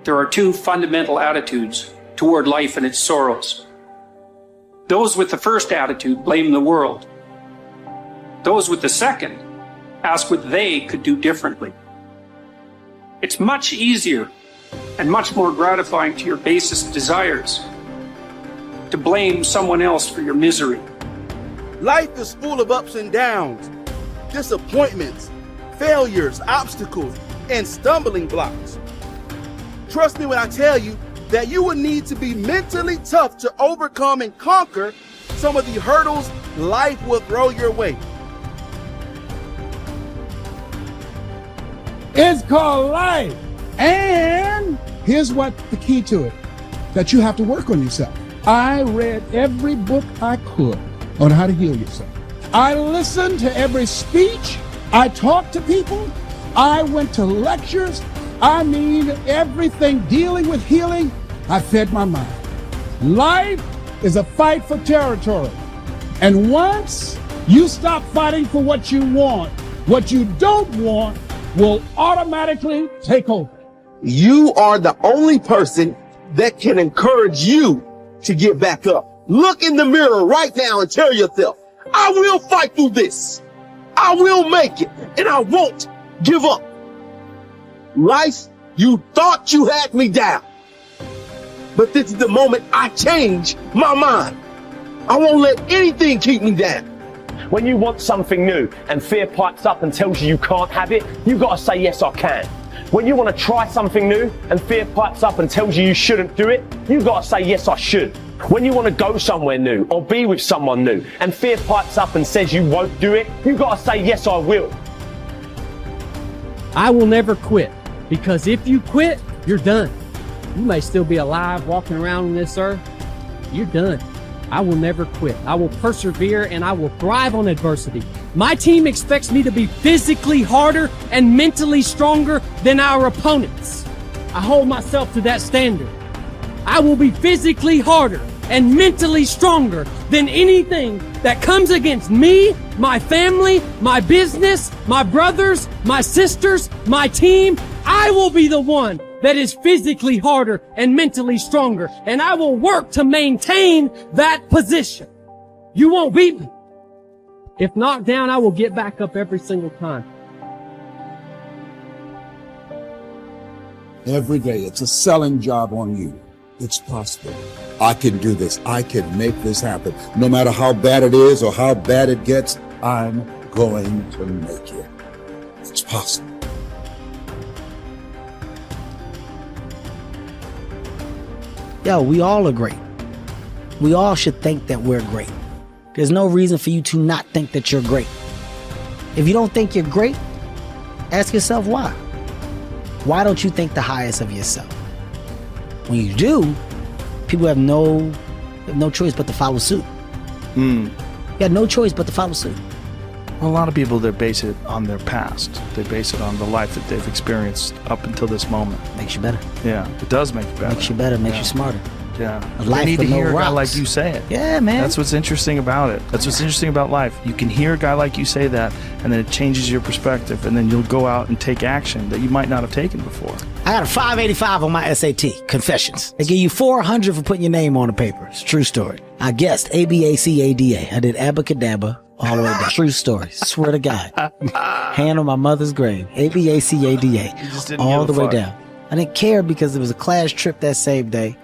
there are two fundamental attitudes toward life and its sorrows. Those with the first attitude blame the world. Those with the second ask what they could do differently. It's much easier and much more gratifying to your basest desires to blame someone else for your misery. Life is full of ups and downs, disappointments, failures, obstacles, and stumbling blocks. Trust me when I tell you that you will need to be mentally tough to overcome and conquer some of the hurdles life will throw your way. It's called life. And here's what the key to it, that you have to work on yourself. I read every book I could on how to heal yourself. I listened to every speech. I talked to people. I went to lectures. I mean, everything dealing with healing, I fed my mind. Life is a fight for territory. And once you stop fighting for what you want, what you don't want will automatically take over. You are the only person that can encourage you to get back up. Look in the mirror right now and tell yourself, I will fight through this. I will make it, and I won't give up. Life, you thought you had me down. But this is the moment I change my mind. I won't let anything keep me down. When you want something new and fear pipes up and tells you can't have it, you gotta say, yes, I can. When you want to try something new and fear pipes up and tells you shouldn't do it, you gotta say, yes, I should. When you want to go somewhere new or be with someone new and fear pipes up and says you won't do it, you gotta say, yes, I will. I will never quit, because if you quit, you're done. You may still be alive walking around on this earth. You're done. I will never quit. I will persevere and I will thrive on adversity. My team expects me to be physically harder and mentally stronger than our opponents. I hold myself to that standard. I will be physically harder and mentally stronger than anything that comes against me, my family, my business, my brothers, my sisters, my team. I will be the one that is physically harder and mentally stronger, and I will work to maintain that position. You won't beat me. If knocked down, I will get back up every single time. Every day, it's a selling job on you. It's possible. I can do this. I can make this happen. No matter how bad it is or how bad it gets, I'm going to make it. It's possible. Yo, we all are great. We all should think that we're great. There's no reason for you to not think that you're great. If you don't think you're great, ask yourself why. Why don't you think the highest of yourself? When you do, people have no choice but to follow suit. You have no choice but to follow suit. A lot of people, they base it on their past. They base it on the life that they've experienced up until this moment. Makes you better. Yeah, it does make you better. Makes you better, makes you smarter. Yeah. A life You need to with no hear a guy rocks. like you say it. Yeah, man. That's what's interesting about it. That's what's interesting about life. You can hear a guy like you say that, and then it changes your perspective, and then you'll go out and take action that you might not have taken before. I got a 585 on my SAT, Confessions. They give you 400 for putting your name on the paper. It's a true story. I guessed ABACADA. I did abacadabra all the way down. True story. Swear to God. Hand on my mother's grave. ABACADA. All the way down. I didn't care because it was a class trip that same day.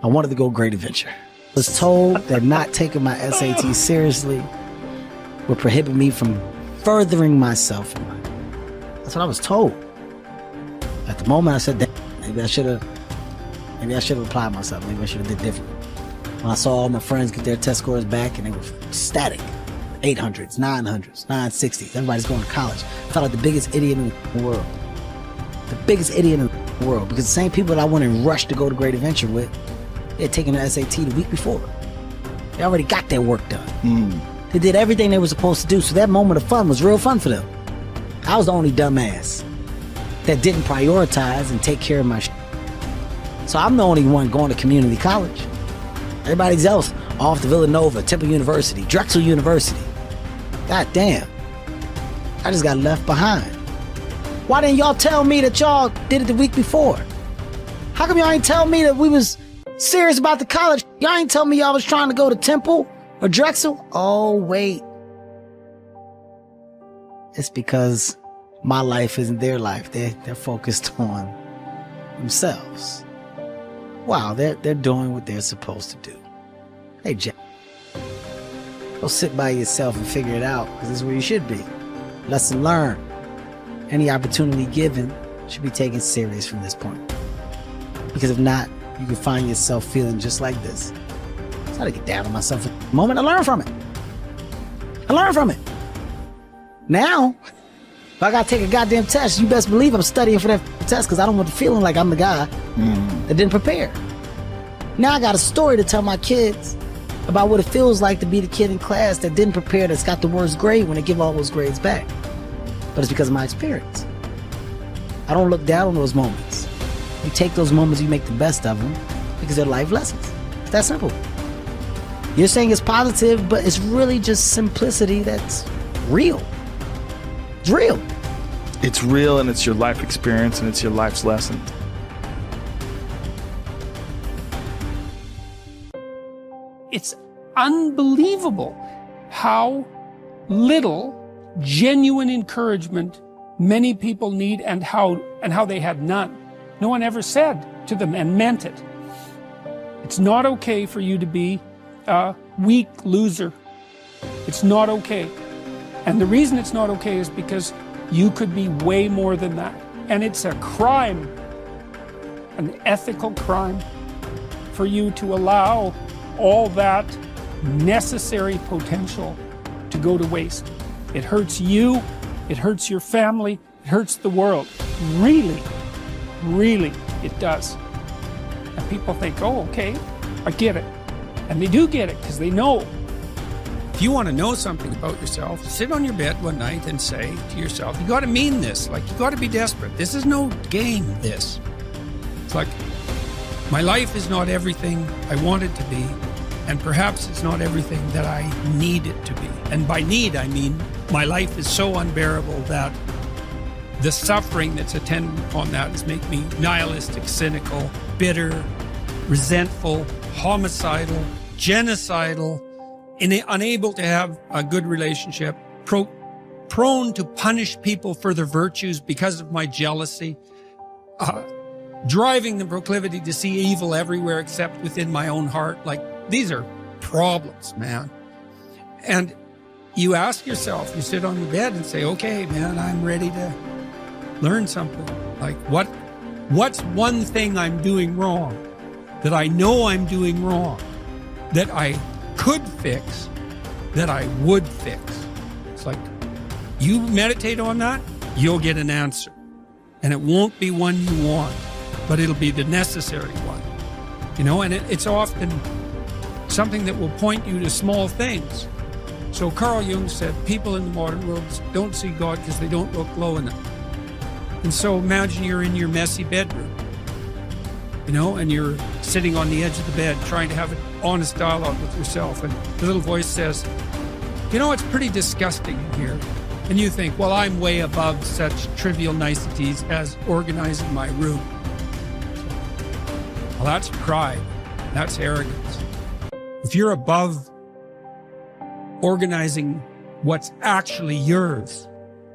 I wanted to go Great Adventure. I was told that not taking my SAT seriously would prohibit me from furthering myself. That's what I was told. At the moment, I said, maybe I should have applied myself. Maybe I should have did different. When I saw all my friends get their test scores back and they were static, 800s, 900s, 960s, everybody's going to college. I felt like the biggest idiot in the world. The biggest idiot in the world, because the same people that I went and rushed to go to Great Adventure with, they had taken the SAT the week before. They already got their work done. They did everything they were supposed to do, so that moment of fun was real fun for them. I was the only dumbass that didn't prioritize and take care of my shit. So I'm the only one going to community college. Everybody else off to Villanova, Temple University, Drexel University. God damn. I just got left behind. Why didn't y'all tell me that y'all did it the week before? How come y'all ain't tell me that we was serious about the college? Y'all ain't tell me y'all was trying to go to Temple or Drexel? Oh, wait. It's because my life isn't their life. They're focused on themselves. Wow, they're doing what they're supposed to do. Hey, Jack, go sit by yourself and figure it out, because this is where you should be. Lesson learned. Any opportunity given should be taken serious from this point. Because if not, you can find yourself feeling just like this. I try to get down on myself at the moment. I learn from it. Now, if I gotta take a goddamn test, you best believe I'm studying for that test, because I don't want the feeling like I'm the guy that didn't prepare. Now I got a story to tell my kids about what it feels like to be the kid in class that didn't prepare, that's got the worst grade when they give all those grades back. But it's because of my experience. I don't look down on those moments. You take those moments, you make the best of them, because they're life lessons. It's that simple. You're saying it's positive, but it's really just simplicity that's real. It's real. It's real, and it's your life experience, and it's your life's lesson. It's unbelievable how little genuine encouragement many people need, and how they had none. No one ever said to them and meant it. It's not okay for you to be a weak loser. It's not okay. And the reason it's not okay is because you could be way more than that. And it's a crime, an ethical crime, for you to allow all that necessary potential to go to waste. It hurts you, it hurts your family, it hurts the world. Really, really, it does. And people think, oh, okay, I get it. And they do get it, because they know. If you want to know something about yourself, sit on your bed one night and say to yourself, you got to mean this. Like, you got to be desperate. This is no game, this. It's like, my life is not everything I want it to be, and perhaps it's not everything that I need it to be. And by need, I mean my life is so unbearable that the suffering that's attendant upon that is make me nihilistic, cynical, bitter, resentful, homicidal, genocidal, unable to have a good relationship, prone to punish people for their virtues because of my jealousy, driving the proclivity to see evil everywhere except within my own heart. Like, these are problems, man. And you ask yourself, you sit on your bed and say, okay, man, I'm ready to learn something. Like, what's one thing I'm doing wrong that I know I'm doing wrong, that I could fix, that I would fix? It's like, you meditate on that, you'll get an answer. And it won't be one you want, but it'll be the necessary one. You know, and it's often something that will point you to small things. So Carl Jung said, people in the modern world don't see God because they don't look low enough. And so imagine you're in your messy bedroom, you know, and you're sitting on the edge of the bed trying to have an honest dialogue with yourself. And the little voice says, you know, it's pretty disgusting in here. And you think, well, I'm way above such trivial niceties as organizing my room. Well, that's pride. That's arrogance. If you're above organizing what's actually yours,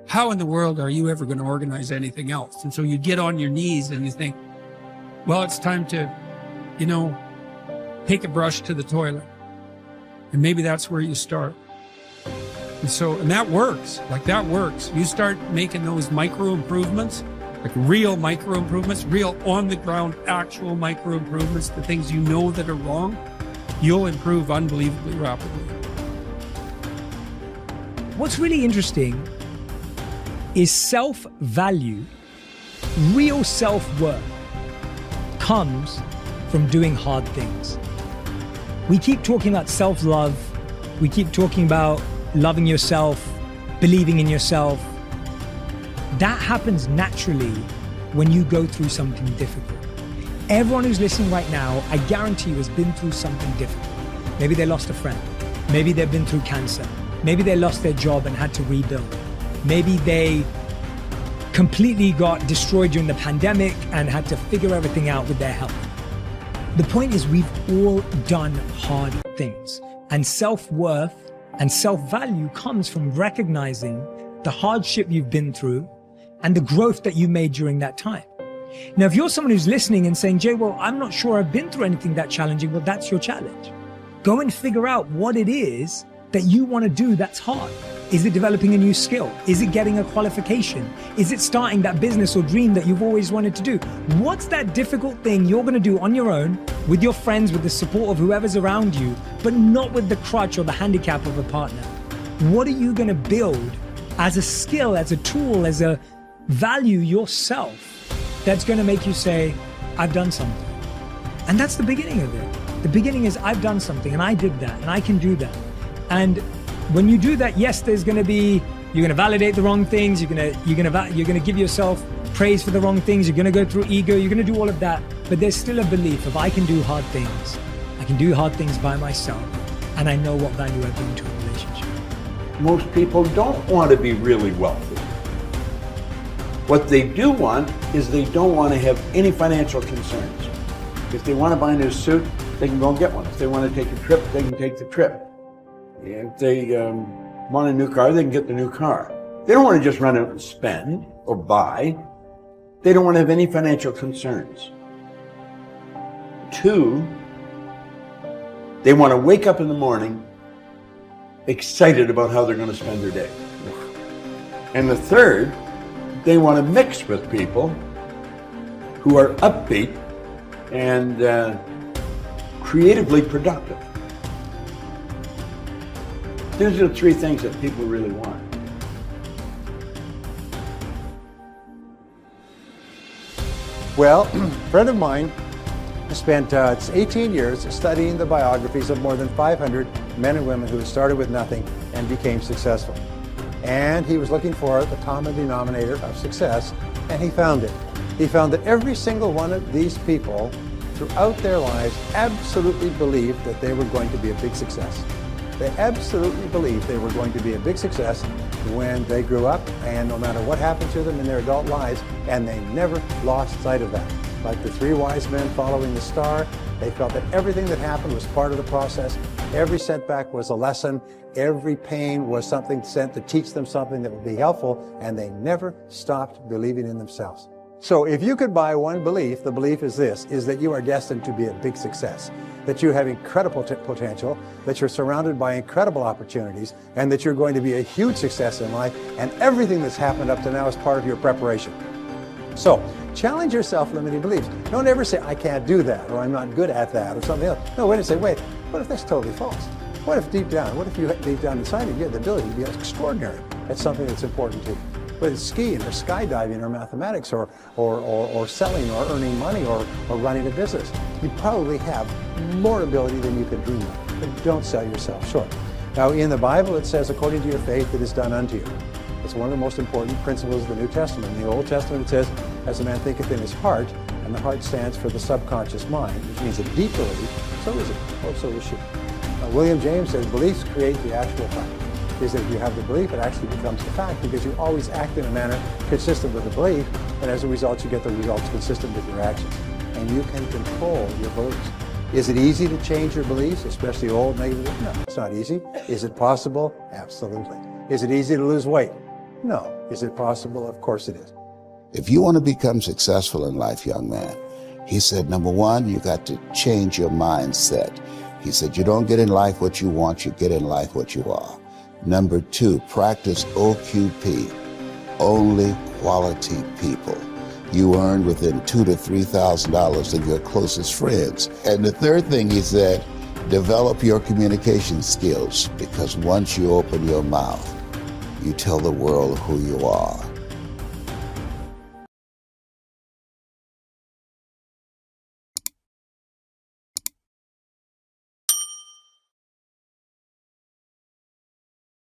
how in the world are you ever going to organize anything else? And so you get on your knees and you think, well, it's time to, you know, take a brush to the toilet. And maybe that's where you start. And that works. Like, that works. You start making those micro improvements, like real micro improvements, real on the ground, actual micro improvements, the things you know that are wrong, you'll improve unbelievably rapidly. What's really interesting is self-value, real self-worth, comes from doing hard things. We keep talking about self-love. We keep talking about loving yourself, believing in yourself. That happens naturally when you go through something difficult. Everyone who's listening right now, I guarantee you, has been through something difficult. Maybe they lost a friend. Maybe they've been through cancer. Maybe they lost their job and had to rebuild. Maybe they completely got destroyed during the pandemic and had to figure everything out with their health. The point is, we've all done hard things, and self-worth and self-value comes from recognizing the hardship you've been through and the growth that you made during that time. Now, if you're someone who's listening and saying, Jay, well, I'm not sure I've been through anything that challenging, well, that's your challenge. Go and figure out what it is that you want to do that's hard. Is it developing a new skill? Is it getting a qualification? Is it starting that business or dream that you've always wanted to do? What's that difficult thing you're going to do on your own, with your friends, with the support of whoever's around you, but not with the crutch or the handicap of a partner? What are you going to build as a skill, as a tool, as a value yourself that's going to make you say, I've done something? And that's the beginning of it. The beginning is, I've done something and I did that and I can do that. And when you do that, yes, there's going to be, you're going to validate the wrong things. You're going to give yourself praise for the wrong things. You're going to go through ego. You're going to do all of that. But there's still a belief of, I can do hard things. I can do hard things by myself. And I know what value I bring to a relationship. Most people don't want to be really wealthy. What they do want is they don't want to have any financial concerns. If they want to buy a new suit, they can go and get one. If they want to take a trip, they can take the trip. If they want a new car, they can get the new car. They don't want to just run out and spend or buy. They don't want to have any financial concerns. 2, they want to wake up in the morning excited about how they're going to spend their day. And the 3rd, they want to mix with people who are upbeat and creatively productive. These are the 3 things that people really want. Well, a friend of mine spent 18 years studying the biographies of more than 500 men and women who had started with nothing and became successful. And he was looking for the common denominator of success, and he found it. He found that every single one of these people throughout their lives absolutely believed that they were going to be a big success. They absolutely believed they were going to be a big success when they grew up, and no matter what happened to them in their adult lives, and they never lost sight of that. Like the 3 wise men following the star, they felt that everything that happened was part of the process. Every setback was a lesson. Every pain was something sent to teach them something that would be helpful, and they never stopped believing in themselves. So if you could buy one belief, the belief is this, is that you are destined to be a big success, that you have incredible potential, that you're surrounded by incredible opportunities, and that you're going to be a huge success in life, and everything that's happened up to now is part of your preparation. So challenge your self-limiting beliefs. Don't ever say, I can't do that, or I'm not good at that, or something else. No, wait and say, wait, what if that's totally false? What if deep down, what if you deep down inside you have the ability to be extraordinary at something that's important to you? Whether it's skiing or skydiving or mathematics or selling or earning money or running a business. You probably have more ability than you could dream of, but don't sell yourself short. Now in the Bible it says, according to your faith it is done unto you. It's one of the most important principles of the New Testament. In the Old Testament it says, as a man thinketh in his heart, and the heart stands for the subconscious mind, which means a deep belief, so is it, or so is she. William James says, beliefs create the actual fact. Is that if you have the belief, it actually becomes the fact, because you always act in a manner consistent with the belief, and as a result you get the results consistent with your actions. And you can control your beliefs. Is it easy to change your beliefs, especially old negative? No, it's not easy. Is it possible? Absolutely. Is it easy to lose weight? No. Is it possible? Of course it is. If you want to become successful in life, young man, he said, number 1, you got to change your mindset. He said, you don't get in life what you want, you get in life what you are. Number 2, practice OQP, only quality people. You earn within $2,000 to $3,000 of your closest friends. And the 3rd thing he said, develop your communication skills, because once you open your mouth, you tell the world who you are.